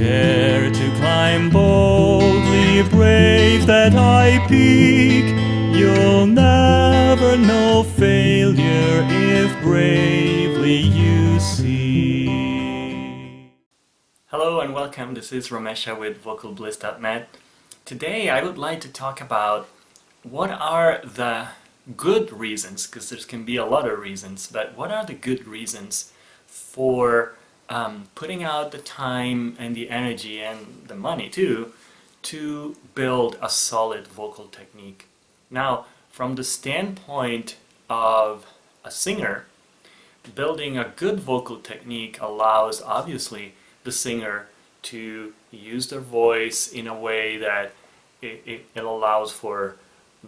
Dare to climb boldly, brave that high peak. You'll never know failure if bravely you seek. Hello and welcome, this is Ramesha with vocalbliss.net. Today I would like to talk about what are the good reasons, because there can be a lot of reasons, but what are the good reasons for putting out the time and the energy and the money too to build a solid vocal technique. Now, from the standpoint of a singer, building a good vocal technique allows obviously the singer to use their voice in a way that it allows for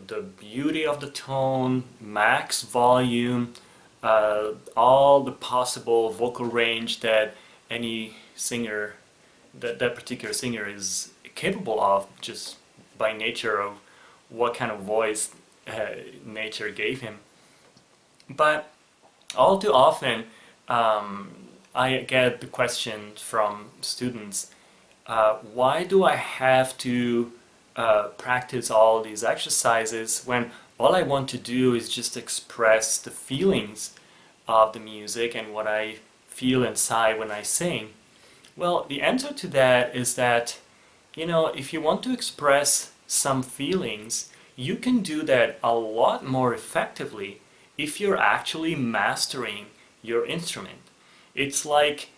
the beauty of the tone, max volume, all the possible vocal range that any singer, that particular singer is capable of just by nature of what kind of voice nature gave him. But all too often I get the question from students, why do I have to practice all these exercises when all I want to do is just express the feelings of the music and what I feel inside when I sing? Well, the answer to that is that, you know, if you want to express some feelings, you can do that a lot more effectively if you're actually mastering your instrument. It's like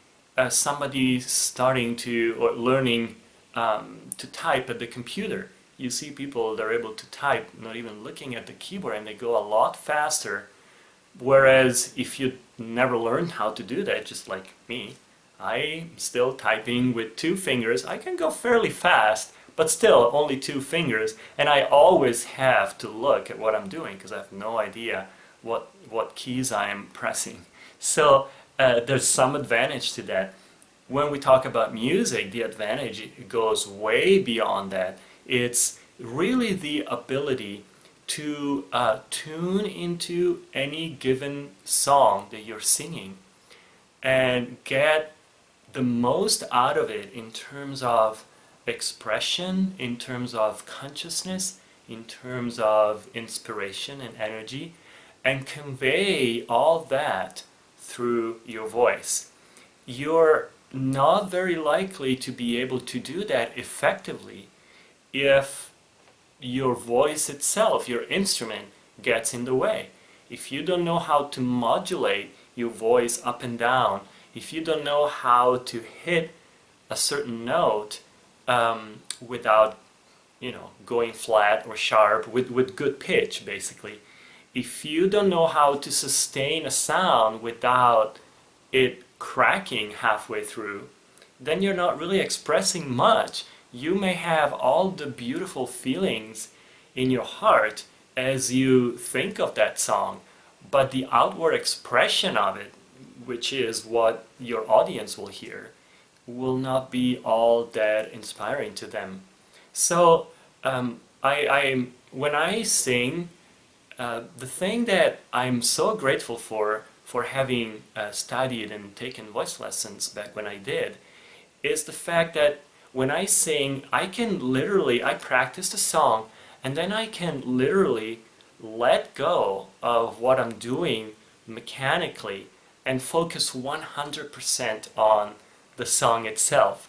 somebody starting to or learning to type at the computer. You see people, they're able to type not even looking at the keyboard, and they go a lot faster. Whereas if you never learned how to do that, just like me, I'm still typing with 2 fingers. I can go fairly fast, but still only 2 fingers, and I always have to look at what I'm doing because I have no idea what keys I am pressing. So there's some advantage to that. When we talk about music, the advantage goes way beyond that. It's really the ability to tune into any given song that you're singing and get the most out of it in terms of expression, in terms of consciousness, in terms of inspiration and energy, and convey all that through your voice. You're not very likely to be able to do that effectively if your voice itself, your instrument, gets in the way. If you don't know how to modulate your voice up and down, if you don't know how to hit a certain note without, you know, going flat or sharp, with good pitch basically, if you don't know how to sustain a sound without it cracking halfway through, then you're not really expressing much. You may have all the beautiful feelings in your heart as you think of that song, but the outward expression of it, which is what your audience will hear, will not be all that inspiring to them. So when I sing, the thing that I'm so grateful for having studied and taken voice lessons back when I did, is the fact that when I sing, I practice the song, and then I can literally let go of what I'm doing mechanically and focus 100% on the song itself.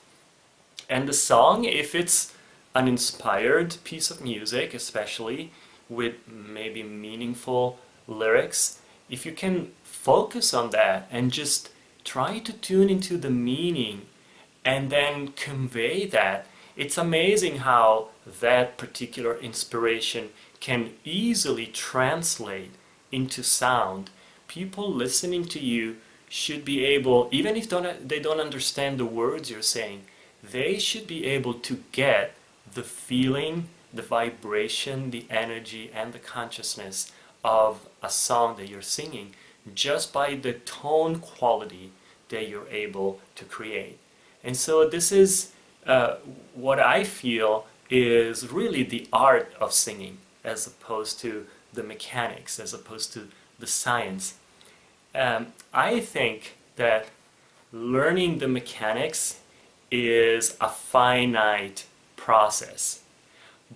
And the song, if it's an inspired piece of music, especially with maybe meaningful lyrics, if you can focus on that and just try to tune into the meaning and then convey that, it's amazing how that particular inspiration can easily translate into sound. People listening to you should be able, even if they don't understand the words you're saying, they should be able to get the feeling, the vibration, the energy, and the consciousness of a song that you're singing just by the tone quality that you're able to create. And so this is what I feel is really the art of singing, as opposed to the mechanics, as opposed to the science. I think that learning the mechanics is a finite process,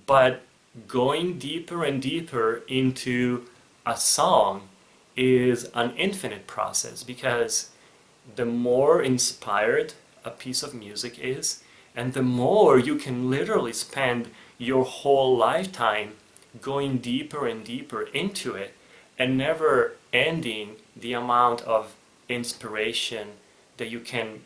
but going deeper and deeper into a song is an infinite process, because the more inspired a piece of music is, and the more you can literally spend your whole lifetime going deeper and deeper into it, and never ending the amount of inspiration that you can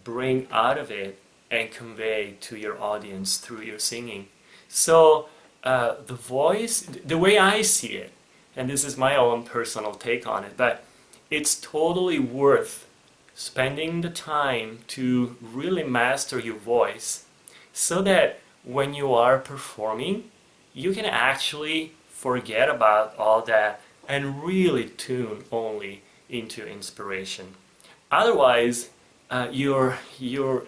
bring out of it and convey to your audience through your singing. So the voice, the way I see it, and this is my own personal take on it, but it's totally worth spending the time to really master your voice, so that when you are performing, you can actually forget about all that and really tune only into inspiration. Otherwise, your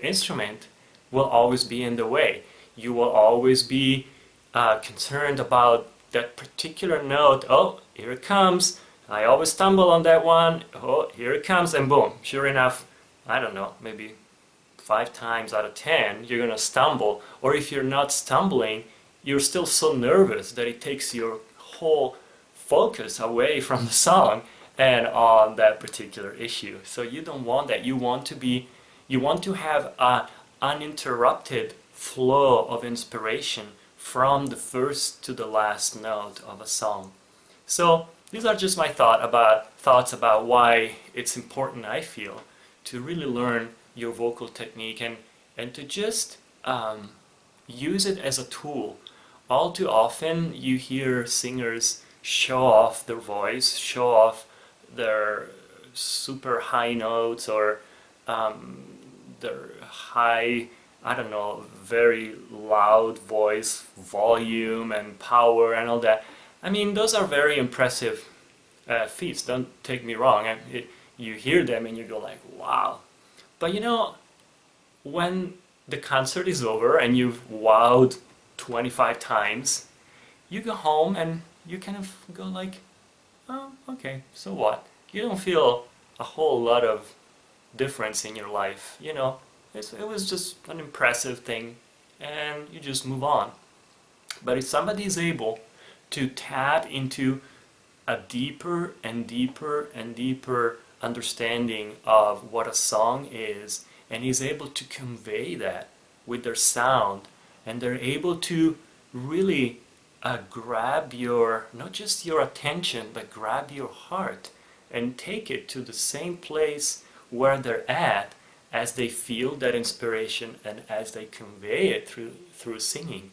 instrument will always be in the way. You will always be concerned about that particular note. Oh, here it comes. I always stumble on that one. Oh, here it comes, and boom. Sure enough, I don't know, maybe 5 times out of 10, you're gonna stumble. Or if you're not stumbling, you're still so nervous that it takes your whole focus away from the song and on that particular issue. So you don't want that. You want to have an uninterrupted flow of inspiration from the first to the last note of a song. So these are just my thoughts about why it's important, I feel, to really learn your vocal technique, and to just use it as a tool. All too often you hear singers show off their voice, show off their super high notes, or their high, I don't know, very loud voice volume and power and all that. I mean, those are very impressive feats, don't take me wrong. You hear them and you go like, wow. But you know, when the concert is over and you've wowed 25 times, you go home and you kind of go like, oh, okay, so what? You don't feel a whole lot of difference in your life, you know. It was just an impressive thing, and you just move on. But if somebody is able to tap into a deeper and deeper and deeper understanding of what a song is, and is able to convey that with their sound, and they're able to really grab your, not just your attention, but grab your heart and take it to the same place where they're at, as they feel that inspiration and as they convey it through singing.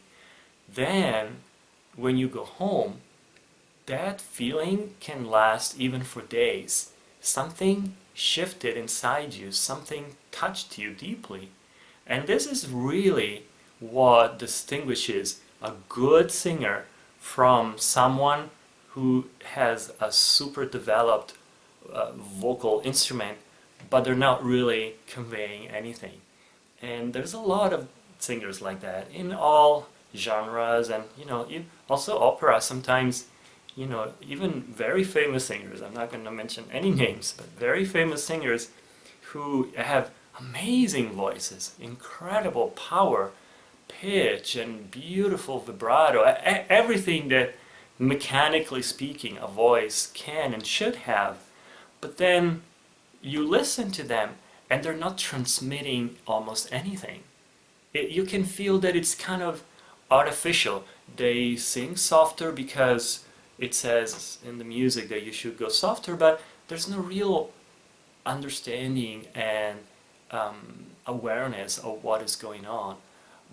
Then when you go home, that feeling can last even for days. Something shifted inside you, something touched you deeply. And this is really what distinguishes a good singer from someone who has a super developed vocal instrument, but they're not really conveying anything. And there's a lot of singers like that in all genres, and you know, also opera sometimes, you know, even very famous singers, I'm not going to mention any names, but very famous singers who have amazing voices, incredible power, pitch, and beautiful vibrato, everything that mechanically speaking a voice can and should have. But then you listen to them and they're not transmitting almost anything. You can feel that it's kind of artificial. They sing softer because it says in the music that you should go softer, but there's no real understanding and awareness of what is going on.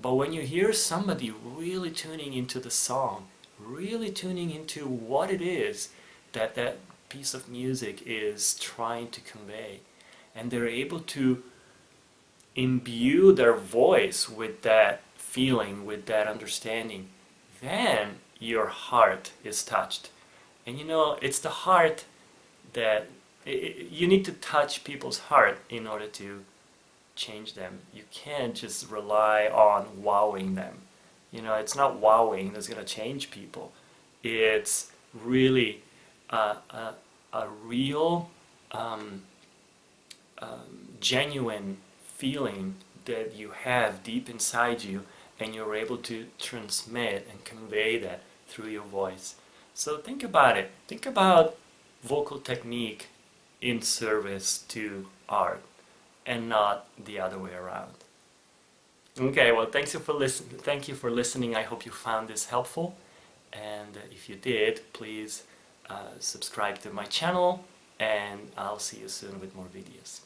But when you hear somebody really tuning into the song, really tuning into what it is that that piece of music is trying to convey, and they're able to imbue their voice with that feeling, with that understanding, then your heart is touched. And you know, it's the heart that you need to touch people's heart in order to change them. You can't just rely on wowing them. You know, it's not wowing that's going to change people. It's really a real, genuine feeling that you have deep inside you, and you're able to transmit and convey that through your voice. So think about it. Think about vocal technique in service to art and not the other way around. Okay, well, thank you for listening. I hope you found this helpful, and if you did, please subscribe to my channel, and I'll see you soon with more videos.